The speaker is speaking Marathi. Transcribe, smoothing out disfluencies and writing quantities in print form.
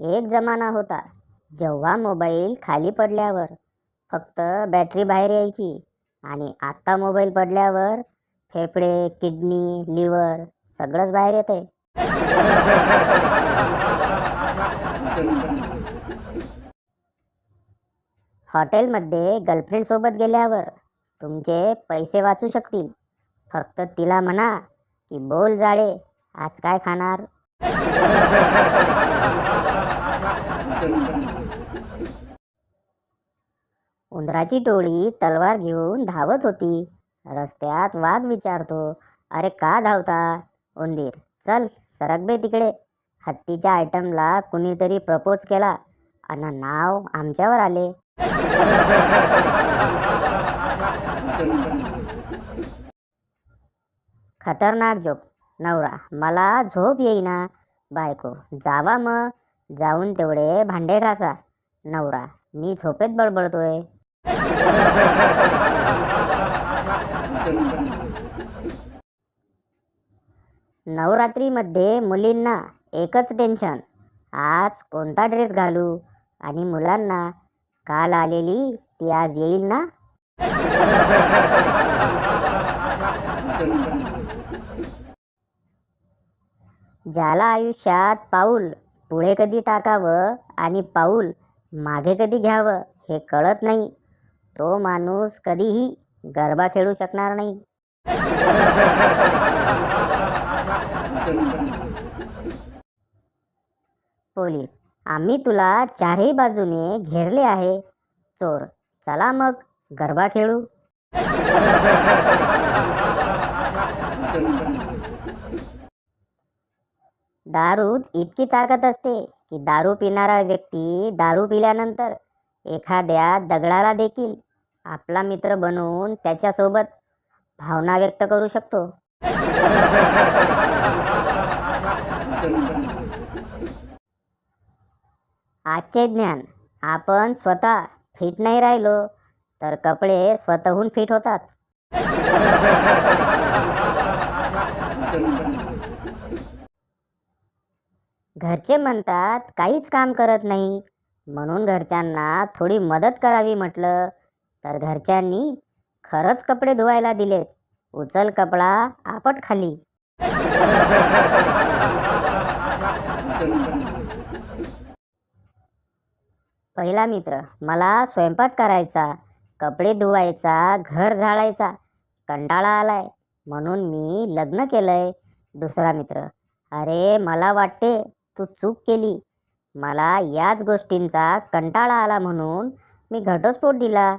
एक जमाना होता जेव्हा मोबाईल खाली पडल्यावर फक्त बॅटरी बाहेर यायची आणि आता मोबाईल पडल्यावर फेफडे, किडनी, लिव्हर सगळंच बाहेर येते. हॉटेलमध्ये गर्लफ्रेंड सोबत गेल्यावर तुमचे पैसे वाचू शकतील. फक्त तिला म्हणा की बोल जाळे, आज काय खाणार. उंदराची टोळी तलवार घेऊन धावत होती. रस्त्यात वाघ विचारतो, अरे का धावता. उंदीर, चल सरक बे तिकडे. हत्तीच्या आयटमला कुणीतरी प्रपोज केला आणि नाव आमच्यावर आले. खतरनाक जोक. नवरा, मला झोप येईना. बायको, जावा मग, जाऊन तेवढे भांडे घासा. नवरा, मी झोपेत बडबडतोय. नवरात्रीमध्ये मुलींना एकच टेन्शन, आज कोणता ड्रेस घालू. आणि मुलांना, काल आलेली ती आज येईल ना. ज्याला आयुष्यात पाऊल पुढे कधी टाकावं आणि पाऊल मागे कधी घ्यावं हे कळत नाही, तो माणूस कधीही गरबा खेळू शकणार नाही. पोलीस, आम्ही तुला चारही बाजूने घेरले आहे. चोर, चला मग गरबा खेळू. दारूत इतकी ताकद असते की दारू पिणारा व्यक्ती दारू पिल्यानंतर एखाद्या दगडाला देखील आपला मित्र बनवून त्याच्यासोबत भावना व्यक्त करू शकतो. आजचे ज्ञान, आपण स्वतः फिट नाही राहिलो तर कपडे स्वतःहून फिट होतात. घरचे म्हणतात काहीच काम करत नाही, म्हणून घरच्यांना थोडी मदत करावी म्हटलं तर घरच्यांनी खरंच कपडे धुवायला दिलेत. उचल कपडा आपट खाली. पहिला मित्र, मला स्वयंपाक करायचा, कपडे धुवायचा, घर झाडायचा कंटाळा आलाय म्हणून मी लग्न केलंय. दुसरा मित्र, अरे मला वाटते तू चूक केली, मला याच गोष्टींचा कंटाळा आला म्हणून मी घटस्फोट दिला.